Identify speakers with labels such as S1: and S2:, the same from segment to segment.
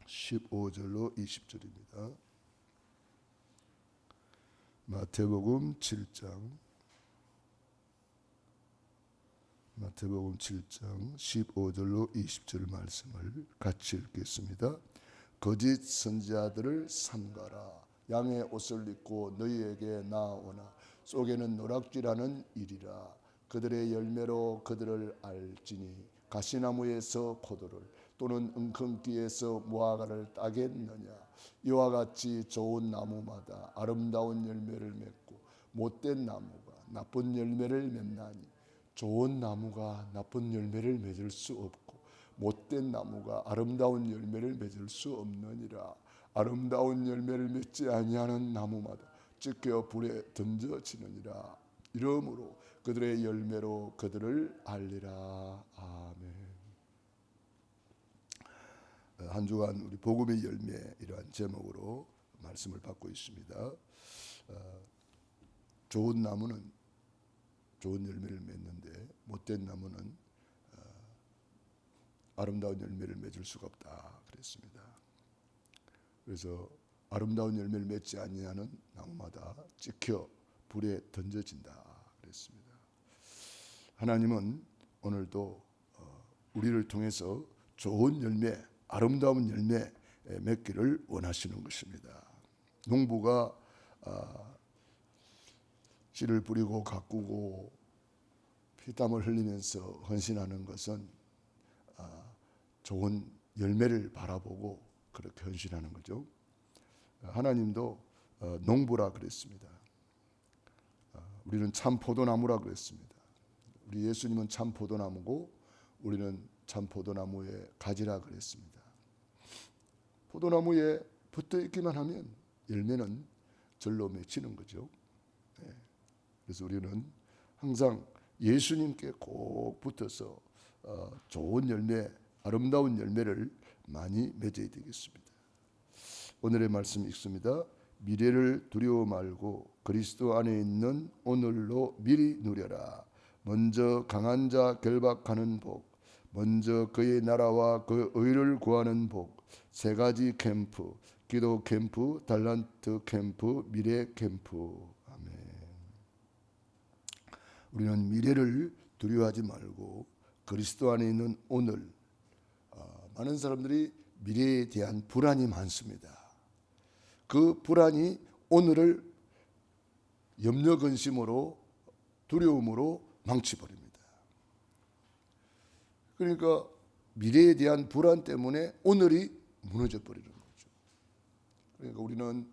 S1: 15절로 20절입니다. 마태복음 7장 15절로 20절 말씀을 같이 읽겠습니다. 거짓 선지자들을 삼가라. 양의 옷을 입고 너희에게 나아오나 속에는 노략질하는 일이라. 그들의 열매로 그들을 알지니 가시나무에서 포도를 또는 은큼기에서 무화과를 따겠느냐. 이와 같이 좋은 나무마다 아름다운 열매를 맺고 못된 나무가 나쁜 열매를 맺나니 좋은 나무가 나쁜 열매를 맺을 수 없고 못된 나무가 아름다운 열매를 맺을 수 없느니라. 아름다운 열매를 맺지 아니하는 나무마다 찢겨 불에 던져지느니라. 이러므로 그들의 열매로 그들을 알리라. 아멘. 한 주간 우리 복음의 열매 이러한 제목으로 말씀을 받고 있습니다. 좋은 나무는 좋은 열매를 맺는데 못된 나무는 아름다운 열매를 맺을 수가 없다 그랬습니다. 그래서 아름다운 열매를 맺지 아니하는 나무마다 찍혀 불에 던져진다 그랬습니다. 하나님은 오늘도 우리를 통해서 좋은 열매, 아름다운 열매 맺기를 원하시는 것입니다. 농부가 씨를 뿌리고 가꾸고 피땀을 흘리면서 헌신하는 것은 좋은 열매를 바라보고 그렇게 헌신하는 거죠. 하나님도 농부라 그랬습니다. 우리는 참 포도나무라 그랬습니다. 우리 예수님은 참 포도나무고 우리는 참 포도나무의 가지라 그랬습니다. 포도나무에 붙어 있기만 하면 열매는 절로 맺히는 거죠. 그래서 우리는 항상 예수님께 꼭 붙어서 좋은 열매, 아름다운 열매를 많이 맺어야 되겠습니다. 오늘의 말씀 읽습니다. 미래를 두려워 말고 그리스도 안에 있는 오늘로 미리 누려라. 먼저 강한 자 결박하는 복, 먼저 그의 나라와 그 의를 구하는 복. 세 가지 캠프, 기도 캠프, 달란트 캠프, 미래 캠프. 아멘. 우리는 미래를 두려워하지 말고 그리스도 안에 있는 오늘. 많은 사람들이 미래에 대한 불안이 많습니다. 그 불안이 오늘을 염려 근심으로 두려움으로 망치버립니다. 그러니까 미래에 대한 불안 때문에 오늘이 무너져 버리는 거죠. 그러니까 우리는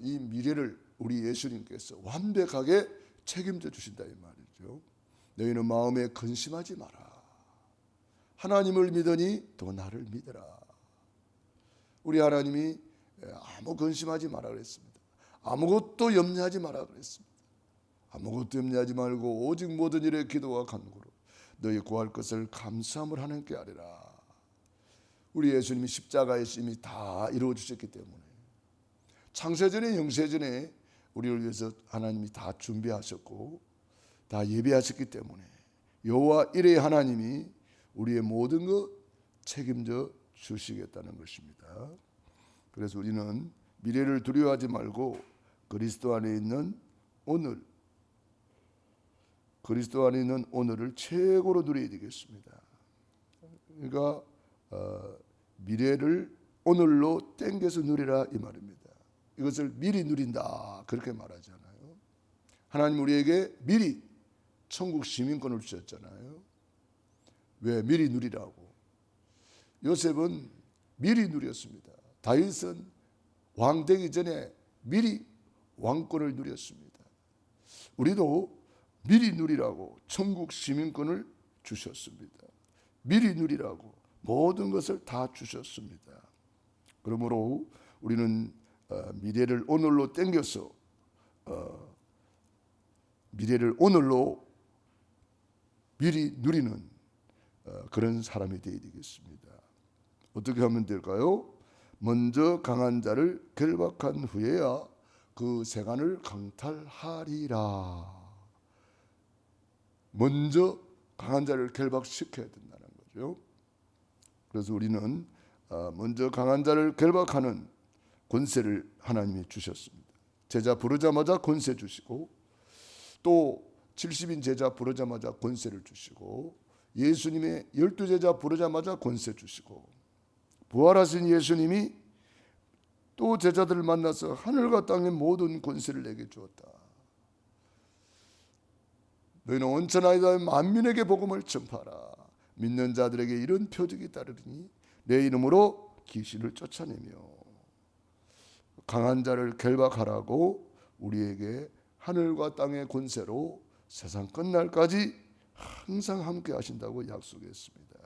S1: 이 미래를 우리 예수님께서 완벽하게 책임져 주신다 이 말이죠. 너희는 마음에 근심하지 마라. 하나님을 믿으니 또 나를 믿으라. 우리 하나님이 아무 근심하지 마라 그랬습니다. 아무것도 염려하지 마라 그랬습니다. 아무것도 염려하지 말고 오직 모든 일에 기도와 간구로 너희 구할 것을 감사함을 하나님께 아뢰라. 우리 예수님이 십자가에서 이미 다 이루어 주셨기 때문에 창세전에 영세전에 우리를 위해서 하나님이 다 준비하셨고 다 예배하셨기 때문에 여호와 일의 하나님이 우리의 모든 것 책임져 주시겠다는 것입니다. 그래서 우리는 미래를 두려워하지 말고 그리스도 안에 있는 오늘, 그리스도 안에 있는 오늘을 최고로 누려야 되겠습니다. 그러니까 미래를 오늘로 땡겨서 누리라 이 말입니다. 이것을 미리 누린다 그렇게 말하잖아요. 하나님 우리에게 미리 천국 시민권을 주셨잖아요. 왜? 미리 누리라고. 요셉은 미리 누렸습니다. 다윗은 왕 되기 전에 미리 왕권을 누렸습니다. 우리도 미리 누리라고 천국 시민권을 주셨습니다. 미리 누리라고 모든 것을 다 주셨습니다. 그러므로 우리는 미래를 오늘로 땡겨서 미래를 오늘로 미리 누리는 그런 사람이 되어야 되겠습니다. 어떻게 하면 될까요? 먼저 강한 자를 결박한 후에야 그 세간을 강탈하리라. 먼저 강한 자를 결박시켜야 된다는 거죠. 그래서 우리는 먼저 강한 자를 결박하는 권세를 하나님이 주셨습니다. 제자 부르자마자 권세 주시고, 또 70인 제자 부르자마자 권세를 주시고, 예수님의 12제자 부르자마자 권세 주시고, 부활하신 예수님이 또 제자들을 만나서 하늘과 땅의 모든 권세를 내게 주었다. 너희는 온 천하에 만민에게 복음을 전파하라. 믿는 자들에게 이런 표적이 따르리니 내 이름으로 귀신을 쫓아내며. 강한 자를 결박하라고 우리에게 하늘과 땅의 권세로 세상 끝날까지 항상 함께 하신다고 약속했습니다.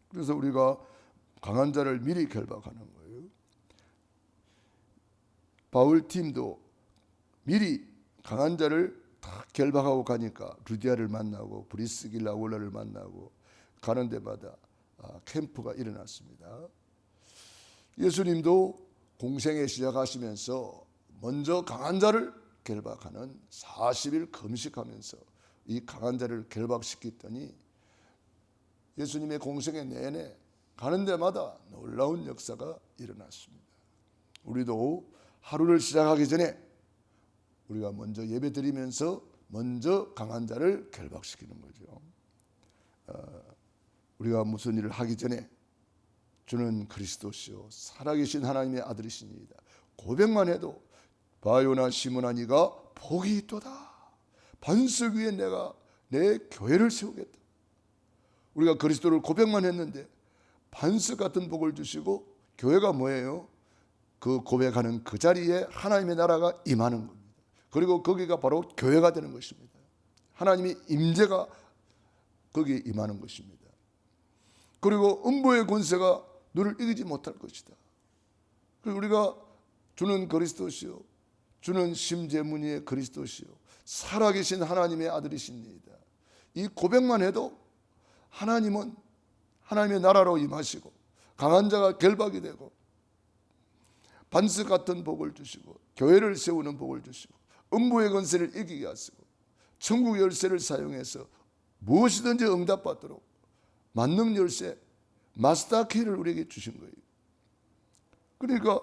S1: 그래서 우리가 강한 자를 미리 결박하는 거예요. 바울 팀도 미리 강한 자를 다 결박하고 가니까 루디아를 만나고 브리스길라 아굴라를 만나고 가는 데마다 캠프가 일어났습니다. 예수님도 공생애 시작하시면서 먼저 강한 자를 결박하는 40일 금식하면서 이 강한 자를 결박시켰더니 예수님의 공생애 내내 가는 데마다 놀라운 역사가 일어났습니다. 우리도 하루를 시작하기 전에 우리가 먼저 예배 드리면서 먼저 강한 자를 결박시키는 거죠. 우리가 무슨 일을 하기 전에 주는 그리스도시요 살아계신 하나님의 아들이시니이다. 고백만 해도 바요나 시므나 네가 복이 있도다. 반석 위에 내가 내 교회를 세우겠다. 우리가 그리스도를 고백만 했는데 반석 같은 복을 주시고, 교회가 뭐예요? 그 고백하는 그 자리에 하나님의 나라가 임하는 겁니다. 그리고 거기가 바로 교회가 되는 것입니다. 하나님의 임재가 거기에 임하는 것입니다. 그리고 음부의 권세가 너를 이기지 못할 것이다. 그리고 우리가 주는 그리스도시요 주는 심재문이의 그리스도시요 살아계신 하나님의 아들이십니다. 이 고백만 해도 하나님은 하나님의 나라로 임하시고 강한 자가 결박이 되고 반석 같은 복을 주시고 교회를 세우는 복을 주시고 음부의 권세를 이기게 하시고 천국 열쇠를 사용해서 무엇이든지 응답받도록 만능 열쇠 마스터 키를 우리에게 주신 거예요. 그러니까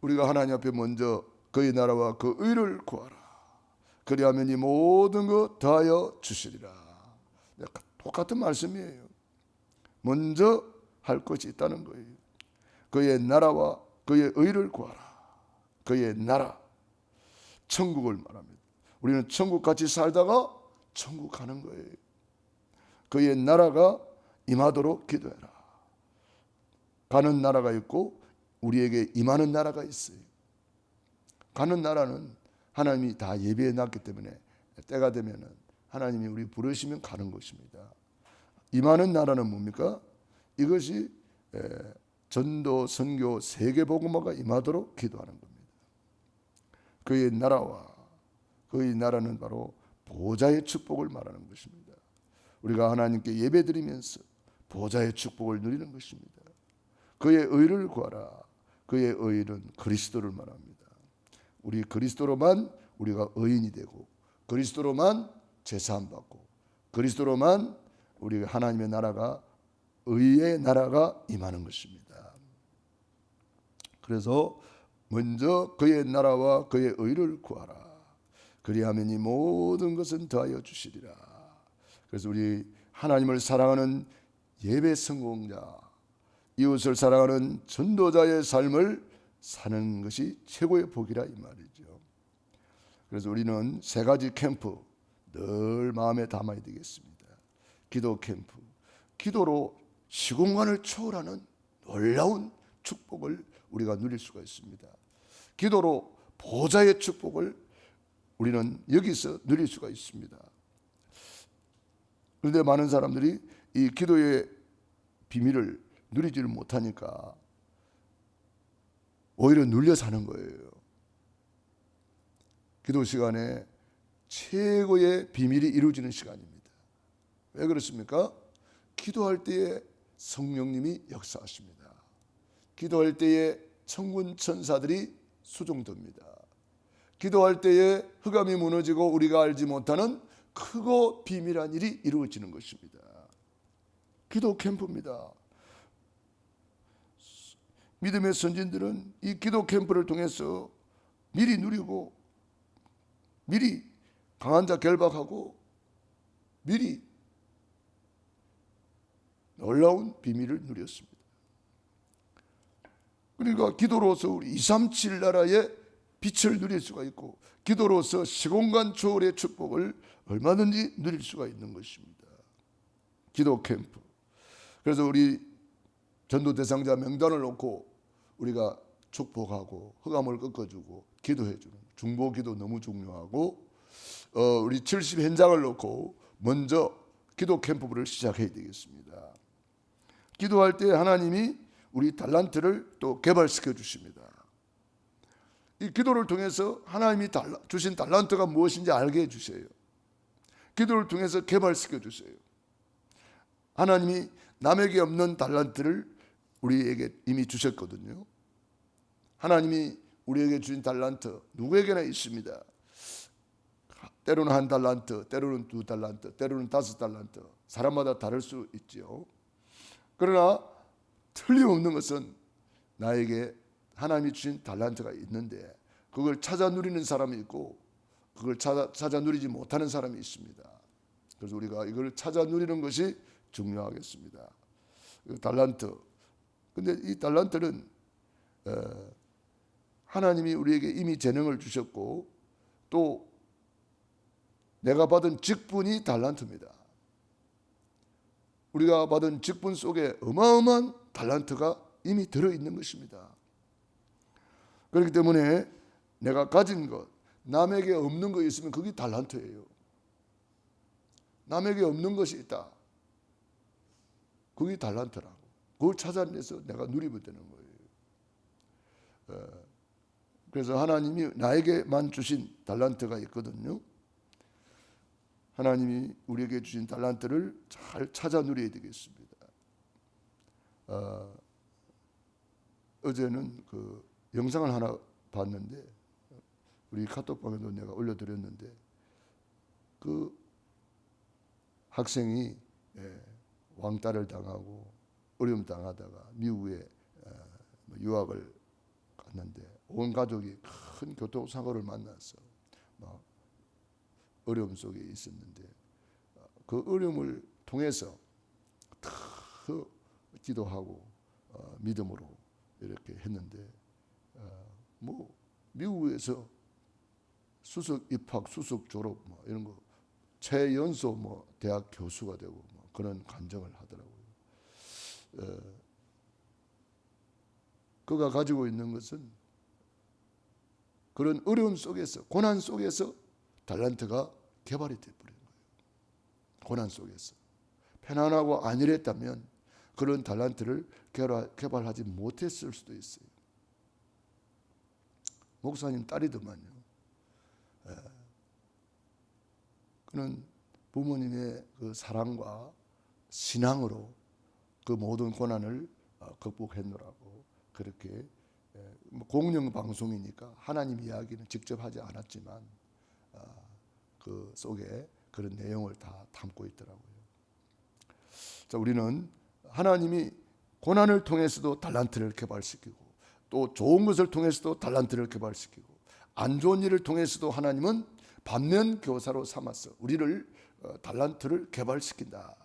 S1: 우리가 하나님 앞에 먼저 그의 나라와 그 의를 구하라. 그리하면 이 모든 것 더하여 주시리라. 똑같은 말씀이에요. 먼저 할 것이 있다는 거예요. 그의 나라와 그의 의를 구하라. 그의 나라, 천국을 말합니다. 우리는 천국같이 살다가 천국 가는 거예요. 그의 나라가 임하도록 기도해라. 가는 나라가 있고 우리에게 임하는 나라가 있어요. 가는 나라는 하나님이 다 예비해 놨기 때문에 때가 되면 하나님이 우리 부르시면 가는 것입니다. 임하는 나라는 뭡니까? 이것이 전도, 선교, 세계복음화가 임하도록 기도하는 겁니다. 그의 나라와 그의 나라는 바로 보좌의 축복을 말하는 것입니다. 우리가 하나님께 예배드리면서 보좌의 축복을 누리는 것입니다. 그의 의를 구하라. 그의 의는 그리스도를 말합니다. 우리 그리스도로만 우리가 의인이 되고 그리스도로만 제사함 받고 그리스도로만 우리 하나님의 나라가 의의 나라가 임하는 것입니다. 그래서 먼저 그의 나라와 그의 의를 구하라. 그리하면 이 모든 것은 더하여 주시리라. 그래서 우리 하나님을 사랑하는 예배 성공자, 이웃을 사랑하는 전도자의 삶을 사는 것이 최고의 복이라 이 말이죠. 그래서 우리는 세 가지 캠프 늘 마음에 담아야 되겠습니다. 기도 캠프, 기도로 시공간을 초월하는 놀라운 축복을 우리가 누릴 수가 있습니다. 기도로 보좌의 축복을 우리는 여기서 누릴 수가 있습니다. 그런데 많은 사람들이 이 기도의 비밀을 누리지를 못하니까 오히려 눌려 사는 거예요. 기도 시간에 최고의 비밀이 이루어지는 시간입니다. 왜 그렇습니까? 기도할 때에 성령님이 역사하십니다. 기도할 때에 천군 천사들이 수종됩니다. 기도할 때에 흑암이 무너지고 우리가 알지 못하는 크고 비밀한 일이 이루어지는 것입니다. 기도 캠프입니다. 믿음의 선진들은 이 기도 캠프를 통해서 미리 누리고 미리 강한 자 결박하고 미리 놀라운 비밀을 누렸습니다. 그러니까 기도로서 우리 237 나라의 빛을 누릴 수가 있고 기도로서 시공간 초월의 축복을 얼마든지 누릴 수가 있는 것입니다. 기도 캠프. 그래서 우리 전도 대상자 명단을 놓고 우리가 축복하고 흑암을 꺾어주고 기도해주는 중보 기도 너무 중요하고 우리 70 현장을 놓고 먼저 기도 캠프를 시작해야 되겠습니다. 기도할 때 하나님이 우리 달란트를 또 개발시켜 주십니다. 이 기도를 통해서 하나님이 주신 달란트가 무엇인지 알게 해주세요. 기도를 통해서 개발시켜 주세요. 하나님이 남에게 없는 달란트를 우리에게 이미 주셨거든요. 하나님이 우리에게 주신 달란트 누구에게나 있습니다. 때로는 1 달란트, 때로는 2 달란트, 때로는 5 달란트. 사람마다 다를 수 있죠. 그러나 틀림없는 것은 나에게 하나님이 주신 달란트가 있는데 그걸 찾아 누리는 사람이 있고 그걸 찾아 누리지 못하는 사람이 있습니다. 그래서 우리가 이걸 찾아 누리는 것이 중요하겠습니다. 달란트. 근데 이 달란트는 하나님이 우리에게 이미 재능을 주셨고 또 내가 받은 직분이 달란트입니다. 우리가 받은 직분 속에 어마어마한 달란트가 이미 들어있는 것입니다. 그렇기 때문에 내가 가진 것, 남에게 없는 거 있으면 그게 달란트예요. 남에게 없는 것이 있다. 그게 달란트라고. 그걸 찾아내서 내가 누리면 되는 거예요. 그래서 하나님이 나에게만 주신 달란트가 있거든요. 하나님이 우리에게 주신 달란트를 잘 찾아 누려야 되겠습니다. 어제는 그 영상을 하나 봤는데 우리 카톡방에도 내가 올려드렸는데 그 학생이 왕따를 당하고 어려움 당하다가 미국에 유학을 갔는데 온 가족이 큰 교통사고를 만나서 막 어려움 속에 있었는데 그 어려움을 통해서 더 기도하고 믿음으로 이렇게 했는데 뭐 미국에서 수석 입학, 수석 졸업 뭐 이런 거 최연소 뭐 대학 교수가 되고 뭐 그런 간증을 하더라고요. 그가 가지고 있는 것은 그런 어려움 속에서 고난 속에서 달란트가 개발이 되어버린 거예요. 고난 속에서 편안하고 안일했다면 그런 달란트를 개발하지 못했을 수도 있어요. 목사님 딸이더만요. 그는 부모님의 그 사랑과 신앙으로 그 모든 고난을 극복했노라고 그렇게 공영 방송이니까 하나님 이야기는 직접 하지 않았지만 그 속에 그런 내용을 다 담고 있더라고요. 자, 우리는 하나님이 고난을 통해서도 달란트를 개발시키고 또 좋은 것을 통해서도 달란트를 개발시키고 안 좋은 일을 통해서도 하나님은 반면 교사로 삼아서 우리를 달란트를 개발시킨다.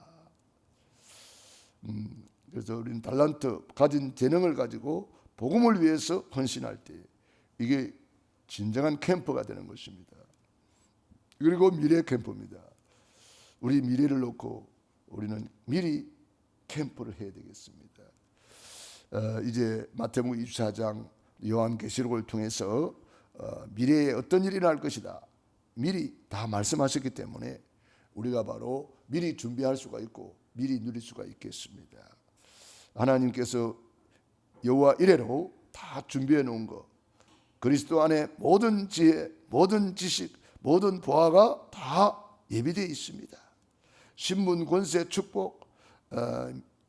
S1: 그래서 우리는 달란트 가진 재능을 가지고 복음을 위해서 헌신할 때 이게 진정한 캠프가 되는 것입니다. 그리고 미래 캠프입니다. 우리 미래를 놓고 우리는 미리 캠프를 해야 되겠습니다. 이제 마태복음 24장 요한계시록을 통해서 미래에 어떤 일이 날 것이다 미리 다 말씀하셨기 때문에 우리가 바로 미리 준비할 수가 있고 미리 누릴 수가 있겠습니다. 하나님께서 여호와 이래로 다 준비해 놓은 것, 그리스도 안에 모든 지혜, 모든 지식, 모든 보화가 다 예비되어 있습니다. 신분, 권세, 축복,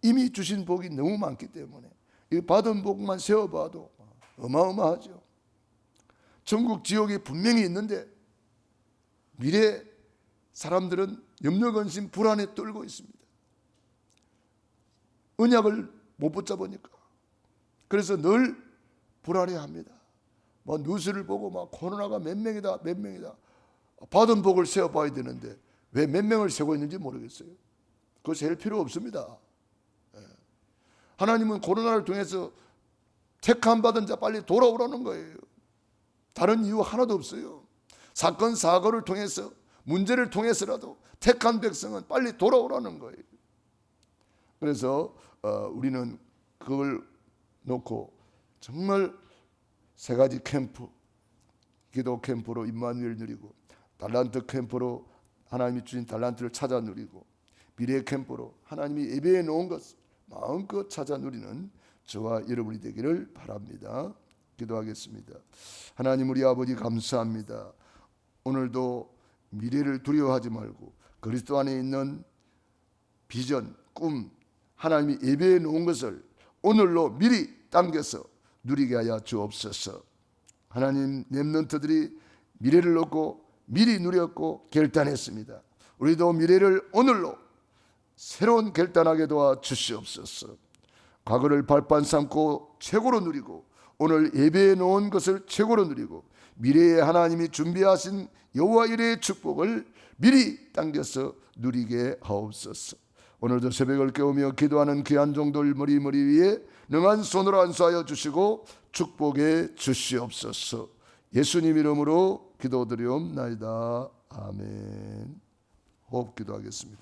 S1: 이미 주신 복이 너무 많기 때문에 이 받은 복만 세어봐도 어마어마하죠. 천국, 지옥이 분명히 있는데 미래 사람들은 염려, 근심, 불안에 떨고 있습니다. 언약을 못 붙잡으니까 그래서 늘 불안해합니다. 뭐 뉴스를 보고 막 코로나가 몇 명이다 몇 명이다. 받은 복을 세어봐야 되는데 왜 몇 명을 세고 있는지 모르겠어요. 그거 셀 필요 없습니다. 하나님은 코로나를 통해서 택함 받은 자 빨리 돌아오라는 거예요. 다른 이유 하나도 없어요. 사건 사고를 통해서 문제를 통해서라도 택한 백성은 빨리 돌아오라는 거예요. 그래서 우리는 그걸 놓고 정말 세 가지 캠프, 기도 캠프로 임마누엘 누리고, 달란트 캠프로 하나님이 주신 달란트를 찾아 누리고, 미래 캠프로 하나님이 예배해 놓은 것을 마음껏 찾아 누리는 저와 여러분이 되기를 바랍니다. 기도하겠습니다. 하나님 우리 아버지 감사합니다. 오늘도 미래를 두려워하지 말고 그리스도 안에 있는 비전, 꿈, 하나님이 예배해 놓은 것을 오늘로 미리 당겨서 누리게 하여 주옵소서. 하나님 렘넌트들이 미래를 놓고 미리 누렸고 결단했습니다. 우리도 미래를 오늘로 새로운 결단하게 도와 주시옵소서. 과거를 발판 삼고 최고로 누리고 오늘 예배해 놓은 것을 최고로 누리고 미래에 하나님이 준비하신 여호와 이레의 축복을 미리 당겨서 누리게 하옵소서. 오늘도 새벽을 깨우며 기도하는 귀한 종들 머리 위에 능한 손으로 안수하여 주시고 축복해 주시옵소서. 예수님 이름으로 기도드리옵나이다. 아멘. 호흡 기도하겠습니다.